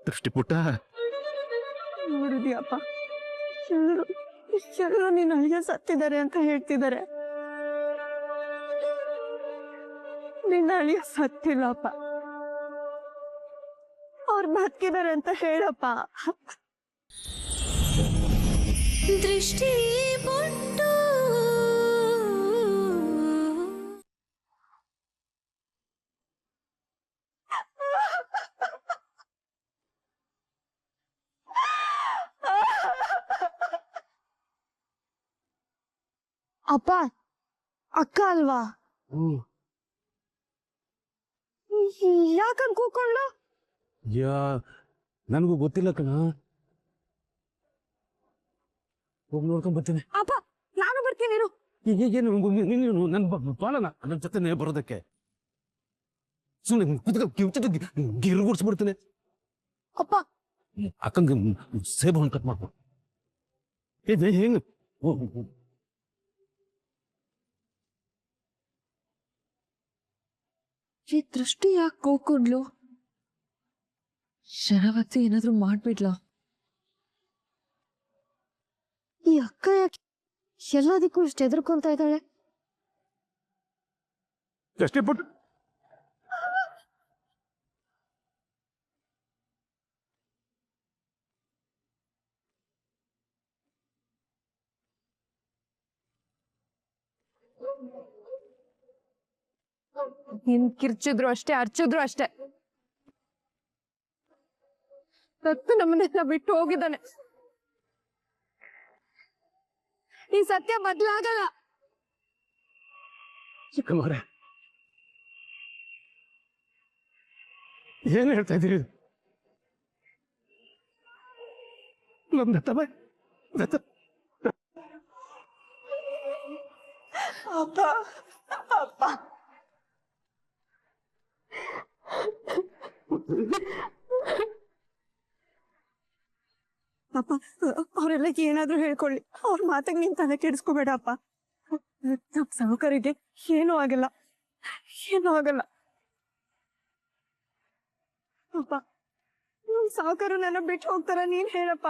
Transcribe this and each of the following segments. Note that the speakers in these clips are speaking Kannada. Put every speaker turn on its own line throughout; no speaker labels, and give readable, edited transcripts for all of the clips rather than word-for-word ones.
ದೃಷ್ಟಿಪುಟ್ಟ
ನೋಡಿದ್ಯಪ್ಪ, ಎಲ್ಲರೂ ನಿನ್ನ ಅಳಿಯ ಸತ್ತಿದ್ದಾರೆ ಅಂತ ಹೇಳ್ತಿದ್ದಾರೆ. ನಿನ್ನ ಅಳಿಯ ಸತ್ತಿಲ್ಲಪ್ಪ, ಅವ್ರು ಬದುಕಿದ್ದಾರೆ ಅಂತ ಹೇಳಪ್ಪ.
ದೃಷ್ಟಿ ಬೊಟ್ಟು
ಅಪ್ಪ, ಅಕ್ಕ ಅಲ್ವಾ? ಯಾಕಂತ ಕೂಕೊಂಡ್ಲು?
ನನಗೂ ಗೊತ್ತಿಲ್ಲ ಕಣ. ಹೋಗಿ ನೋಡ್ಕೊಂಡ್ ಬರ್ತೀನಿ.
ಅಪ್ಪ, ನಾನು ಬರ್ತೀನಿ.
ನೀನು ನನ್ನ ಬಾಳನ ನನ್ನ ಜೊತೆ ಬರೋದಕ್ಕೆ ಸುಮ್ಮನೆ ಗಿರ್ಗುಡ್ಸ್ಬಿಡ್ತೀನಿ.
ಅಪ್ಪ,
ಅಕ್ಕಂಗೆ ಸೇಬು ಹಣ್ಣು ಕಟ್ ಮಾಡ್ಕೊ. ಹೆಂಗ
ಈ ದೃಷ್ಟಿ ಯಾಕೆ ಕೂಕೊಂಡ್ಲು? ಶರಾವತಿ ಏನಾದ್ರು ಮಾಡ್ಬಿಡ್ಲಾ?
ಈ ಅಕ್ಕ ಯಾಕೆ ಎಲ್ಲದಕ್ಕೂ ಇಷ್ಟು ಹೆದರ್ಕೊಂತ ಇದ್ದಾಳೆ?
ದೃಷ್ಟಿಪುಟ್ಟ
ನಿನ್ ಕಿರ್ಚಿದ್ರು ಅಷ್ಟೇ, ಅರ್ಚಿದ್ರು ಅಷ್ಟೇ. ಸತ್ತು ನಮ್ಮನ್ನೆಲ್ಲ ಬಿಟ್ಟು ಹೋಗಿದ್ದಾನೆ. ಈ ಸತ್ಯ ಬದಲಾಗಲ್ಲ.
ಚಿಕ್ಕಮ್ಮವ್ರೆ, ಏನು ಹೇಳ್ತಾ ಇದ್ದೀರಿ? ನಮ್ ದತ್ತ ಬಾಯ್
ಅಪ್ಪ, ಅಪ್ಪ, ಅಪ್ಪ, ಅವರೆಲ್ಲ ಏನಾದ್ರೂ ಹೇಳ್ಕೊಳ್ಳಿ, ಅವ್ರ ಮಾತಾಗ ನೀನ್ ತಲೆ ಕೆಡಿಸ್ಕೋಬೇಡಪ್ಪ. ನಮ್ ಸಾಹುಕಾರಿಗೆ ಏನೂ ಆಗಲ್ಲ, ಏನೂ ಆಗಲ್ಲ. ಅಪ್ಪ, ನಮ್ ಸಾಹುಕಾರು ನನ್ನ ಬಿಟ್ಟು ಹೋಗ್ತಾರ, ನೀನ್ ಹೇಳಪ್ಪ,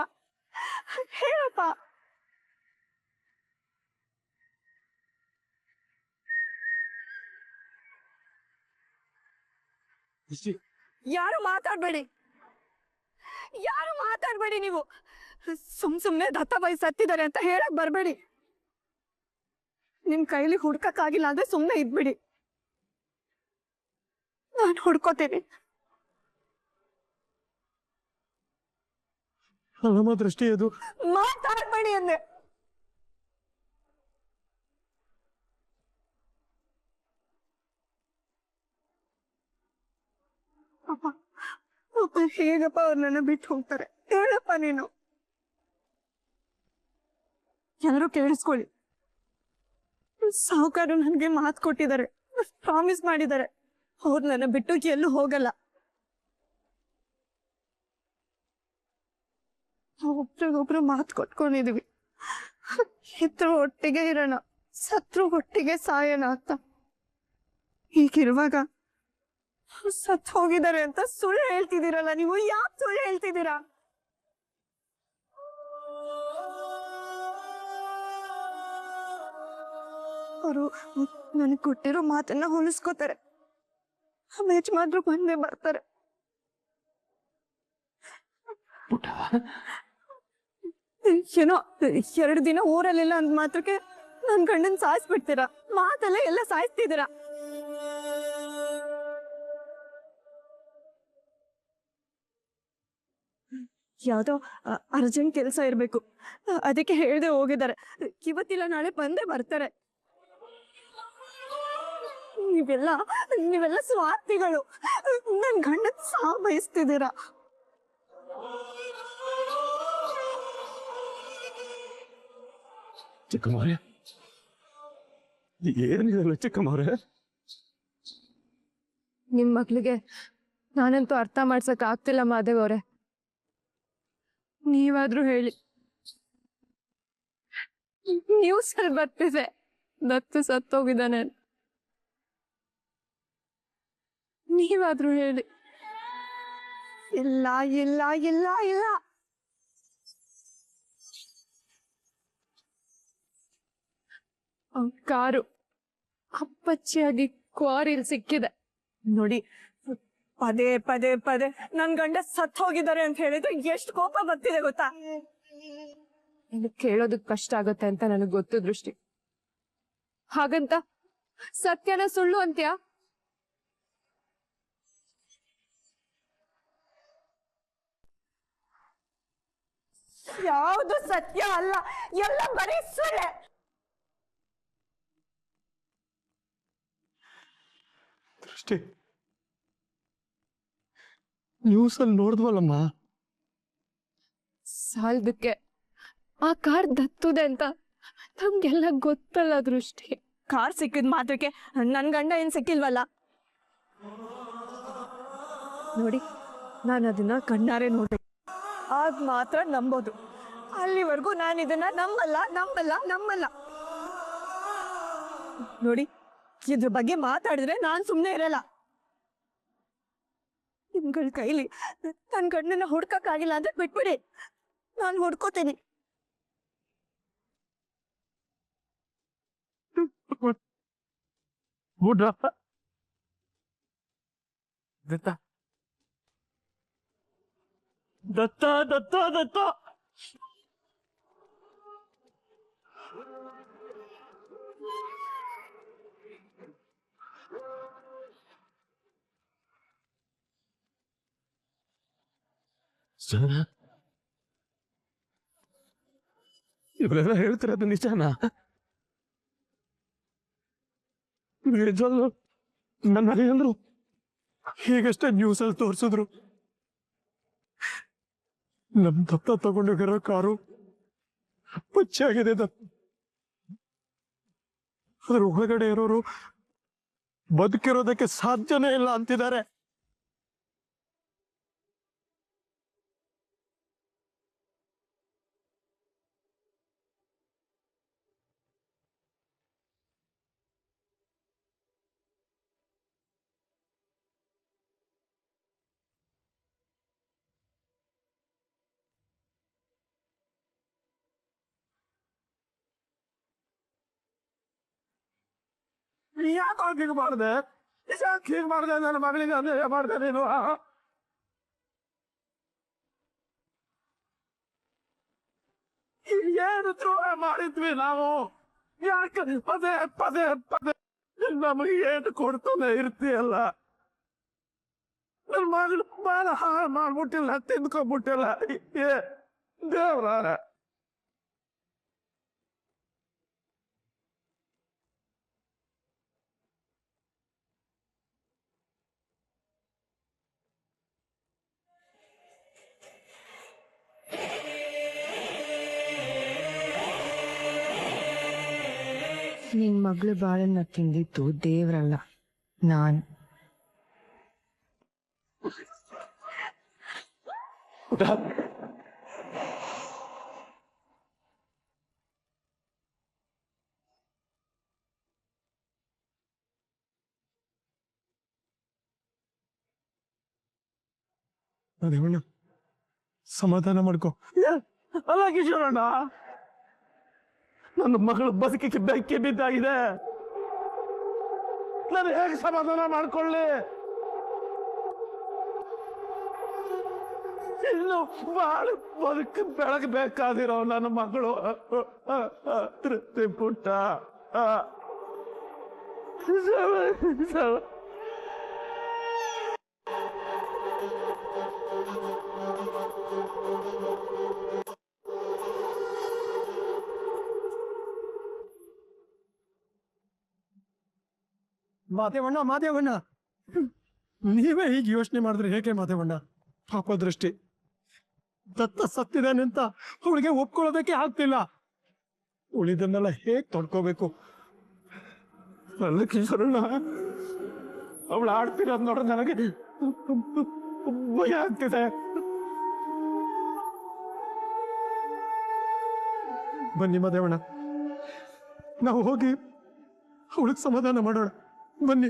ಹೇಳಪ್ಪ. ಯಾರು ಮಾತಾಡ್ಬೇಡಿ, ಯಾರು ಮಾತಾಡ್ಬೇಡಿ. ನೀವು ಸುಮ್ನೆ ದತ್ತಾಬಾಯಿ ಸತ್ತಿದ್ದಾರೆ ಅಂತ ಹೇಳಕ್ ಬರ್ಬೇಡಿ. ನಿಮ್ ಕೈಲಿ ಹುಡ್ಕಕ್ಕಾಗಿಲ್ಲ ಅಂದ್ರೆ ಸುಮ್ನೆ ಇದ್ಬಿಡಿ, ನಾನು ಹುಡ್ಕೋತೀನಿ.
ಅಲ್ಲಮ್ಮ ದೃಷ್ಟಿ, ಅದು
ಮಾತಾಡ್ಬೇಡಿ ಅಂದೆ. ಅಪ್ಪ, ಅಪ್ಪ, ಹೇಗಪ್ಪ ಅವ್ರು ನನ್ನ ಬಿಟ್ಟು ಹೋಗ್ತಾರೆ? ಹೇಳಪ್ಪ ನೀನು. ಎಲ್ಲರೂ ಕೇಳಿಸ್ಕೊಳ್ಳಿ, ಸಾಹುಕಾರು ನನ್ಗೆ ಮಾತು ಕೊಟ್ಟಿದ್ದಾರೆ, ಪ್ರಾಮಿಸ್ ಮಾಡಿದ್ದಾರೆ, ಅವ್ರು ನನ್ನ ಬಿಟ್ಟು ಎಲ್ಲೂ ಹೋಗಲ್ಲ. ಒಬ್ರಿಗೊಬ್ರು ಮಾತು ಕೊಟ್ಕೊಂಡಿದೀವಿ, ಇದ್ರು ಒಟ್ಟಿಗೆ ಇರೋಣ, ಸತ್ರು ಒಟ್ಟಿಗೆ ಸಾಯೋಣ ಅಂತ. ಹೀಗಿರುವಾಗ ಸತ್ ಹೋಗಿದ್ದಾರೆ ಅಂತ ಸುಳ್ಳು ಹೇಳ್ತಿದ್ದೀರಲ್ಲ ನೀವು. ಯಾಕೆ ಸುಳ್ಳು ಹೇಳ್ತಿದ್ದೀರಾ? ಅವರು ನನಗೆ ಕೊಟ್ಟಿರೋ ಮಾತನ್ನ ಉಳಿಸ್ಕೋತಾರೆ, ಯಜಮಾನ್ರು ಬಂದೇ ಬರ್ತಾರೆ. ಏನೋ 2 ದಿನ ಊರಲ್ಲಿಲ್ಲ ಅಂದ್ ಮಾತ್ರಕ್ಕೆ ನನ್ ಗಂಡನ್ ಸಾಯಿಸ್ಬಿಡ್ತೀರಾ, ಮಾತಲ್ಲೇ ಎಲ್ಲ ಸಾಯಿಸ್ತಿದ್ದೀರಾ. ಯಾವ್ದೋ ಅರ್ಜೆಂಟ್ ಕೆಲಸ ಇರ್ಬೇಕು, ಅದಕ್ಕೆ ಹೇಳ್ದೆ ಹೋಗಿದ್ದಾರೆ. ಇವತ್ತಿಲ್ಲ ನಾಳೆ ಬಂದೇ ಬರ್ತಾರೆ. ನೀವೆಲ್ಲ ಸ್ವಾರ್ಥಿಗಳು, ನನ್ ಗಂಡನ್ ಸಾವು ಬಯಸ್ತಿದ್ದೀರಾ.
ಚಿಕ್ಕಮ್ಮವ್ರೆ, ಏನಿದಲ್ಲ ಚಿಕ್ಕಮ್ಮವ್ರೆ?
ನಿಮ್ ಮಕ್ಳಿಗೆ ನಾನಂತೂ ಅರ್ಥ ಮಾಡ್ಸಕ್ ಆಗ್ತಿಲ್ಲ ಮಾದೇವ್ ಅವ್ರೆ. ನೀವಾದ್ರೂ ಹೇಳಿ. ನ್ಯೂಸ್ ಅಲ್ಲಿ ಬರ್ತಿದೆ ದತ್ತು ಸತ್ತೋಗಿದ್ದಾನೆ. ನೀವಾದ್ರೂ ಹೇಳಿ.
ಇಲ್ಲ ಇಲ್ಲ ಇಲ್ಲ ಇಲ್ಲ.
ಕಾರು ಅಪ್ಪಚ್ಚಿಯಾಗಿ ಕ್ವಾರಿಲ್ ಸಿಕ್ಕಿದೆ.
ನೋಡಿ, ಪದೇ ಪದೇ ಪದೇ ನನ್ ಗಂಡ ಸತ್ ಹೋಗಿದ್ದಾರೆ ಅಂತ ಹೇಳಿದ್ರೆ ಎಷ್ಟು ಕೋಪ ಬರ್ತಿದೆ ಗೊತ್ತಾ?
ಇದು ಕೇಳೋದಕ್ ಕಷ್ಟ ಆಗತ್ತೆ ಅಂತ ನನಗ್ ಗೊತ್ತು ದೃಷ್ಟಿ. ಹಾಗಂತ ಸತ್ಯನ ಸುಳ್ಳು ಅಂತ್ಯಾ?
ಯಾವುದು ಸತ್ಯ ಅಲ್ಲ, ಎಲ್ಲ ಬರೀ ಸುಳ್ಳೆ.
ದೃಷ್ಟಿ, ನ್ಯೂಸಲ್ಲಿ ನೋಡಿದ್ವಲ್ಲಮ್ಮ,
ಸಾಲದಕ್ಕೆ ಆ ಕಾರ್ ದತ್ತುದೆ ಅಂತ ನಮ್ಗೆಲ್ಲ ಗೊತ್ತಲ್ಲ ದೃಷ್ಟಿ.
ಕಾರ್ ಸಿಕ್ಕಿದ್ ಮಾತ್ರಕ್ಕೆ ನನ್ ಗಂಡ ಏನ್ ಸಿಕ್ಕಿಲ್ವಲ್ಲ. ನೋಡಿ, ನಾನು ಅದನ್ನ ಕಣ್ಣಾರೆ ನೋಡಿ ಆಗ ಮಾತ್ರ ನಂಬೋದು. ಅಲ್ಲಿವರೆಗೂ ನಾನು ಇದನ್ನ ನಂಬಲ್ಲ ನಂಬಲ್ಲ ನಂಬಲ್ಲ. ನೋಡಿ, ಇದ್ರ ಬಗ್ಗೆ ಮಾತಾಡಿದ್ರೆ ನಾನ್ ಸುಮ್ನೆ ಇರಲ್ಲ. ನಿಮ್ಗಳ ಕೈಲಿ ನನ್ ಗಂಡನ ಹುಡ್ಕಕ್ಕಾಗಿಲ್ಲ ಅಂದ್ರೆ ಬಿಟ್ಬಿಡಿ, ನಾನು ಹುಡ್ಕೋತೀನಿ.
ದತ್ತ ದತ್ತ ದತ್ತ ದತ್ತ ಇವರೆಲ್ಲ ಹೇಳ್ತಿರೋದು ನಿಜಾನಾ? ನಿಜವೂ ನನ್ನ ಅಂದ್ರು ಹೀಗಷ್ಟೇ ನ್ಯೂಸಲ್ಲಿ ತೋರಿಸಿದ್ರು. ನಮ್ ದತ್ತ ತಗೊಂಡೋಗಿರೋ ಕಾರು ಪಚ್ಚಾಗಿದೆ. ಅದ್ರ ಒಳಗಡೆ ಇರೋರು ಬದುಕಿರೋದಕ್ಕೆ ಸಾಧ್ಯನೇ ಇಲ್ಲ ಅಂತಿದ್ದಾರೆ. ಯಾಕೆ ಹೀಗೆ ಮಾಡಿದೆ? ಯಾಕೆ ಹೀಗೆ ಮಾಡಿದೆ? ನನ್ನ ಮಗಳಿಗೆ ಅನ್ಯಾಯ ಮಾಡಿದೆ ನೀನು. ಏನು ದ್ರೋಹ ಮಾಡಿದ್ವಿ ನಾವು? ಯಾಕೆ ಪದೇ ಪದೇ ಪದೇ ನಮಗೆ ಏನು ಕೊಡ್ತಾನೆ ಇರ್ತೀಯಲ್ಲ? ನನ್ನ ಮಗಳು ಬಾಳ ಹಾಳು ಮಾಡ್ಬಿಟ್ಟಿಲ್ಲ, ತಿಂದ್ಕೊಂಡ್ಬಿಟ್ಟಿಲ್ಲ. ದೇವ್ರ
ನಿನ್ ಮಗಳು ಬಾಳನ್ನ ತಿಂದಿತ್ತು ದೇವ್ರಲ್ಲ, ನಾನ್.
ದೇವಣ್ಣ, ಸಮಾಧಾನ ಮಾಡ್ಕೊ. ಅಲ್ಲ ಕಿಶೋರಣ್ಣ, ನನ್ನ ಮಗಳು ಬದುಕಿಗೆ ಬೆಂಕಿ ಬಿದ್ದಾಗಿದೆ. ನಾನು ಹೇಗೆ ಸಮಾಧಾನ ಮಾಡ್ಕೊಳ್ಳಿ? ಇನ್ನು ಬಾಳ ಬದುಕು ಬೆಳಗಬೇಕಾದಿರೋ ನನ್ನ ಮಗಳು ತೃಪ್ತಿ ಪುಟ್ಟ. ಮಾದೇವಣ್ಣ, ಮಾದೇವಣ್ಣ, ನೀವೇ ಹೀಗೆ ಯೋಚನೆ ಮಾಡಿದ್ರೆ ಹೇಗೆ ಮಾದೇವಣ್ಣ? ಪಾಪ ದೃಷ್ಟಿ, ದತ್ತ ಸತ್ತಿದ್ದಾನೆ ಅಂತ ಅವಳಿಗೆ ಒಪ್ಕೊಳ್ಳೋದಕ್ಕೆ ಆಗ್ತಿಲ್ಲ. ಉಳಿದನ್ನೆಲ್ಲ ಹೇಗ್ ತೊಡ್ಕೋಬೇಕು? ಅಲ್ಲ ಕಿಶೋರಣ್ಣ, ಅವಳು ಆಡ್ತಿರೋದು ನೋಡ್ರೆ ನನಗೆ ಭಯ ಆಗ್ತಿದೆ. ಬನ್ನಿ ಮಾದೇವಣ್ಣ, ನಾವು ಹೋಗಿ ಅವಳಿಗೆ ಸಮಾಧಾನ ಮಾಡೋಣ. ಬನ್ನಿ.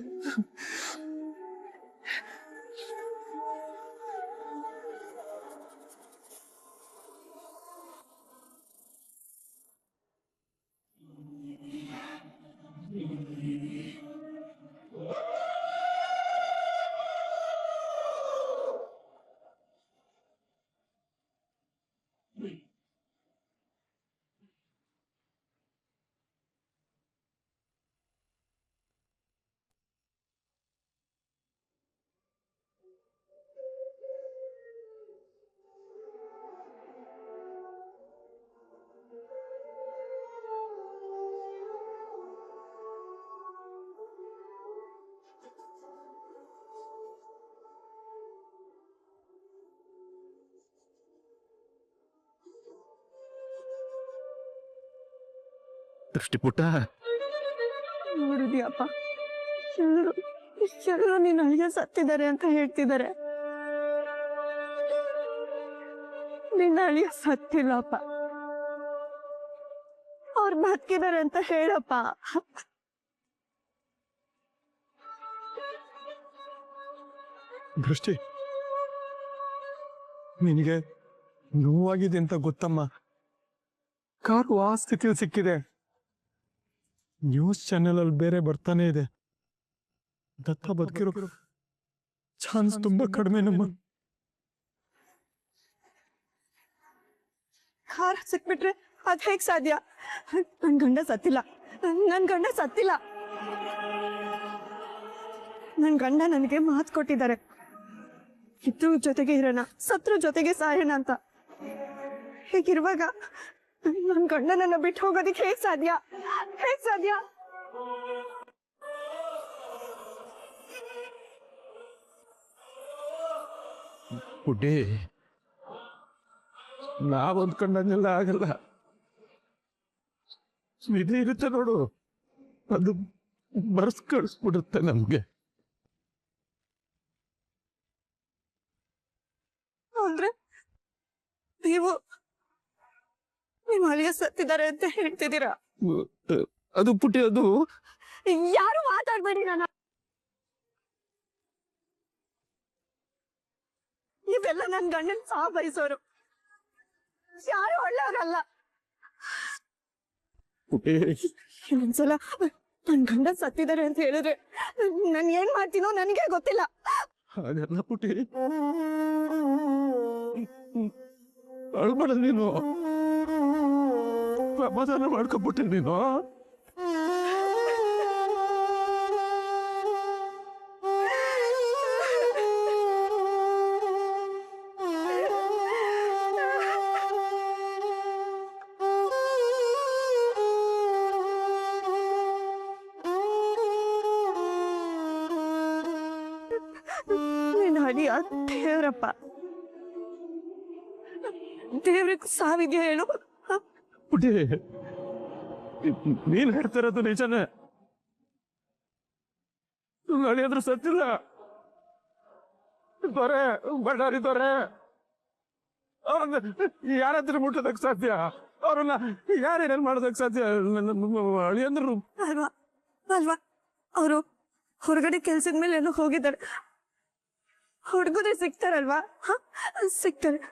ದೃಷ್ಟಿಪುಟ್ಟ,
ನೋಡಿದ್ಯಪ್ಪ, ಎಲ್ಲರೂ ನೀನ್ ಅಳಿಯ ಸತ್ತಿದ್ದಾರೆ ಅಂತ ಹೇಳ್ತಿದ್ದಾರೆ. ನಿನ್ನ ಅಳಿಯ ಸತ್ತಿಲ್ಲಪ್ಪ, ಅವ್ರು ಬದುಕಿದ್ದಾರೆ ಅಂತ ಹೇಳಪ್ಪ.
ದೃಷ್ಟಿ, ನಿನಗೆ ನೋವಾಗಿದೆ ಅಂತ ಗೊತ್ತಮ್ಮ. ಕಾರು ಆ ಸ್ಥಿತಿಯಲ್ಲಿ ಸಿಕ್ಕಿದೆ. ನ್ಯೂಸ್ ಚಾನೆಲ್ ಅಲ್ಲಿ ಬೇರೆ ಬರ್ತಾನೆ ಇದೆ. ದತ್ತ ಬದುಕಿರೋ ಚಾನ್ಸ್ ತುಂಬಾ ಕಡಿಮೆ ನಮ್ಮ.
ಕಾರ್ ಸಿಕ್ಬಿಟ್ರೆ ಅದ್ ಹೇಗ್ ಸಾಧ್ಯ? ನನ್ ಗಂಡ ಸತ್ತಿಲ್ಲ, ನನ್ ಗಂಡ ನನಗೆ ಮಾತು ಕೊಟ್ಟಿದ್ದಾರೆ, ಇದ್ರ ಜೊತೆಗೆ ಇರೋಣ, ಸತ್ರ ಜೊತೆಗೆ ಸಾಯೋಣ ಅಂತ. ಹೀಗಿರುವಾಗ ನನ್ ಗಂಡ ನನ್ನ ಬಿಟ್ಟು ಹೋಗೋದಿಕ್ಕೆ ಹೇಗ್ ಸಾಧ್ಯ?
ಪುಡ್ಡಿ, ನಾವ್ ಅಂದ್ಕೊಂಡಂಗೆಲ್ಲ ಆಗಲ್ಲ. ವಿಧಿ ಇರುತ್ತೆ ನೋಡು, ಅದು ಬರ್ಸ್ ಕಳಿಸ್ಬಿಡುತ್ತೆ ನಮ್ಗೆ.
ಅಂದ್ರೆ ನೀವು ನಿಮ್ಮ ಅಳಿಯ ಸತ್ತಿದ್ದಾರೆ ಅಂತ ಹೇಳ್ತಿದ್ದೀರಾ?
ಅದು ಪುಟ್ಟಿ, ಅದು
ಯಾರು ಮಾತಾಡ್ಬೇಡಿ. ಇವೆಲ್ಲ ನನ್ ಗಂಡನ್ ಸಹ ಬಯಸೋರು, ಯಾರು ಒಳ್ಳೆಯವರಲ್ಲ.
ಪುಟ್ಟಿ,
ಇನ್ನೊಂದ್ಸಲ ನನ್ ಗಂಡ ಸತ್ತಿದ್ದಾರೆ ಅಂತ ಹೇಳಿದ್ರೆ ನಾನ್ ಏನ್ ಮಾಡ್ತೀನೋ ನನಗೆ ಗೊತ್ತಿಲ್ಲ.
ಹಾಗಲ್ಲ ಪುಟ್ಟಿ, ಅಳ್ಬೇಡ ನೀನು, ಸಮಾಧಾನ ಮಾಡ್ಕೊಬಿಟ್ಟೆ ನೀನು.
ನೀನ್ ಅಳಿಯ ದೇವ್ರಪ್ಪ, ದೇವ್ರಿಗೆ ಸಾವಿದ್ಯಾ ಹೇಳು?
ಪುಟ್ಟಿ, ನೀನ್ ಹೇಳ್ತಿರೋದು ನಿಜನೇ. ಅಳಿಯಂದ್ರೆ ಸತ್ತಿಲ್ಲ. ದೊರೆ, ಬಳ್ಳಾರಿ ದೊರೆ, ಅವ್ರನ್ನ ಯಾರಾದ್ರೂ ಮುಟ್ಟೋದಕ್ ಸಾಧ್ಯ? ಅವ್ರನ್ನ ಯಾರೇನೇನ್ ಮಾಡೋದಕ್ ಸಾಧ್ಯ? ಅಳಿಯಂದ್ರು
ಅಲ್ವಾ ಅವರು ಹೊರಗಡೆ ಕೆಲ್ಸದ ಮೇಲೆ ಏನೋ ಹೋಗಿದ್ದಾರೆ. ಹುಡುಗರೇ ಸಿಗ್ತಾರಲ್ವಾ? ಸಿಗ್ತಾರೆ.